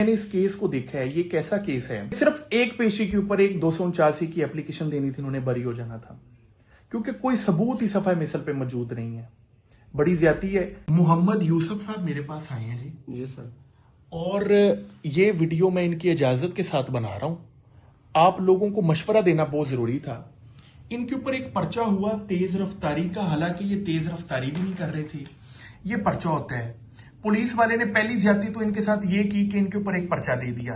मैंने इस केस को देखा है, ये कैसा केस है। सिर्फ एक पेशी के ऊपर एक 249 की एप्लीकेशन देनी थी, उन्होंने बरी हो जाना था क्योंकि कोई सबूत ही सफाई मिसल पे मौजूद नहीं है। बड़ी ज्यादती है। मोहम्मद यूसुफ साहब मेरे पास आए हैं जी। जी सर। और ये वीडियो मैं इनकी इजाजत के साथ बना रहा हूं। आप लोगों को मशवरा देना बहुत जरूरी था। इनके ऊपर एक पर्चा हुआ तेज रफ्तारी का, हालांकि ये तेज रफ्तारी भी नहीं कर रहे थे। ये पर्चा होता है। पुलिस वाले ने पहली ज्यादती तो इनके साथ ये की कि इनके ऊपर एक पर्चा दे दिया।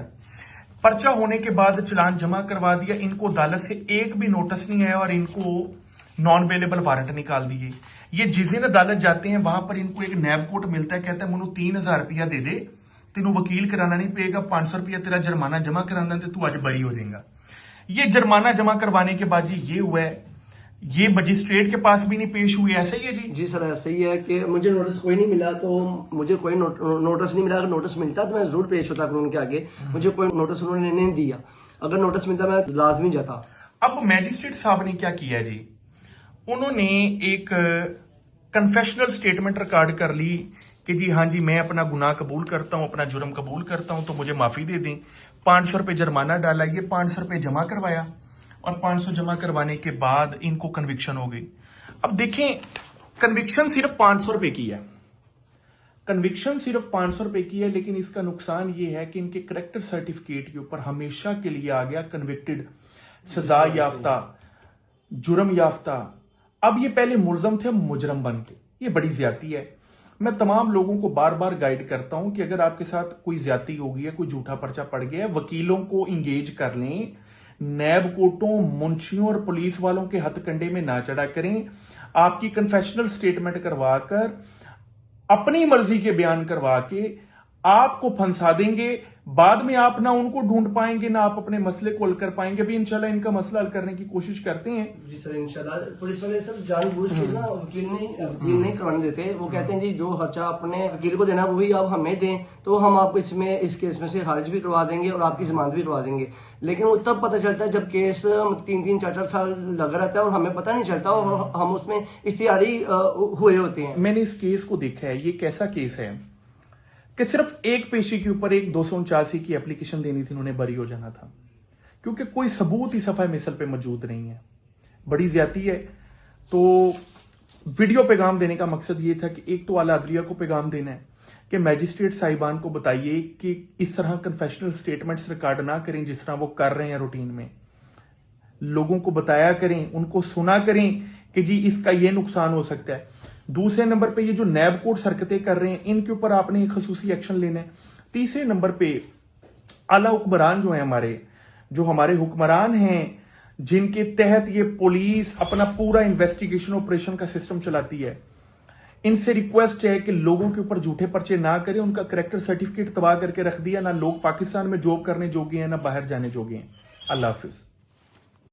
पर्चा होने के बाद चालान जमा करवा दिया। इनको अदालत से एक भी नोटिस नहीं आया और इनको नॉन अवेलेबल वारंट निकाल दिए। ये जिस दिन अदालत जाते हैं वहां पर इनको एक नैब कोट मिलता है, कहता है मुझे 3000 रुपया दे दे, तेनू वकील कराना नहीं पेगा, 500 रुपया तेरा जुर्माना जमा कराना तो तू आज बरी हो जाएगा। ये जुर्माना जमा करवाने के बाद जी ये हुआ है, ये मजिस्ट्रेट के पास भी नहीं पेश हुए। ऐसा ही है जी? जी सर, ऐसा ही है कि मुझे नोटिस कोई नहीं मिला, तो मुझे कोई नोटिस नहीं मिला। अगर नोटिस मिलता तो मैं जरूर पेश होता कानून के आगे। मुझे कोई नोटिस उन्होंने नहीं दिया। अगर नोटिस मिलता मैं लाजमी जाता। अब मैजिस्ट्रेट साहब ने क्या किया जी, उन्होंने एक कन्फेशनल स्टेटमेंट रिकॉर्ड कर ली कि जी हाँ जी मैं अपना गुनाह कबूल करता हूं, अपना जुर्म कबूल करता हूं, तो मुझे माफी दे दें। 500 रुपये जुर्माना डाला, ये 500 रुपये जमा करवाया और 500 जमा करवाने के बाद इनको कन्विक्शन हो गई। अब देखें, कन्विक्शन सिर्फ 500 रुपए की है, कन्विक्शन सिर्फ 500 रुपए की है, लेकिन इसका नुकसान ये है कि इनके करेक्टर सर्टिफिकेट के ऊपर हमेशा के लिए आ गया कन्विक्टेड, सजा याफ्ता, जुर्म याफ्ता। अब ये पहले मुलजम थे, अब मुजरम बन के। ये बड़ी ज्यादती है। मैं तमाम लोगों को बार बार गाइड करता हूं कि अगर आपके साथ कोई ज्यादती हो गई है, कोई झूठा पर्चा पड़ गया है, वकीलों को इंगेज कर लें। नैब कोर्टों, मुंशियों और पुलिस वालों के हथकंडे में ना चढ़ा करें। आपकी कन्फेशनल स्टेटमेंट करवाकर, अपनी मर्जी के बयान करवा के आपको फंसा देंगे। बाद में आप ना उनको ढूंढ पाएंगे, ना आप अपने मसले को हल कर पाएंगे। अभी इंशाल्लाह इनका मसला हल करने की कोशिश करते हैं। जी सर, इंशाल्लाह। पुलिस वाले सर जानबूझ के ना वकील नहीं करवाने देते। वो कहते हैं जी जो खर्चा अपने वकील को देना वही आप हमें दें, तो हम आपको इस केस में से खारिज भी करवा देंगे और आपकी जमानत भी करवा देंगे। लेकिन वो तब पता चलता है जब केस 3-3, 4-4 साल लगा रहता है और हमें पता नहीं चलता और हम उसमें इश्तिहारी हुए होते हैं। मैंने इस केस को देखा है। ये कैसा केस है कि सिर्फ एक पेशी के ऊपर एक 249 की एप्लीकेशन देनी थी, उन्होंने बरी हो जाना था क्योंकि कोई सबूत ही सफाई मिसल पे मौजूद नहीं है। बड़ी ज्यादती है। तो वीडियो पैगाम देने का मकसद ये था कि एक तो आला अदलिया को पैगाम देना है कि मैजिस्ट्रेट साहिबान को बताइए कि इस तरह कन्फेशनल स्टेटमेंट्स रिकॉर्ड ना करें जिस तरह वो कर रहे हैं रूटीन में। लोगों को बताया करें, उनको सुना करें कि जी इसका ये नुकसान हो सकता है। दूसरे नंबर पे ये जो नैब कोर्ट हरकतें कर रहे हैं, इनके ऊपर आपने एक खसूसी एक्शन लेना है। तीसरे नंबर पे आला हुक्मरान जो है, हमारे हुक्मरान हैं, जिनके तहत ये पुलिस अपना पूरा इन्वेस्टिगेशन ऑपरेशन का सिस्टम चलाती है, इनसे रिक्वेस्ट है कि लोगों के ऊपर झूठे पर्चे ना करें। उनका करेक्टर सर्टिफिकेट तबाह करके रख दिया। ना लोग पाकिस्तान में जॉब करने जोगे हैं, ना बाहर जाने जोगे हैं। अल्लाह हाफिज।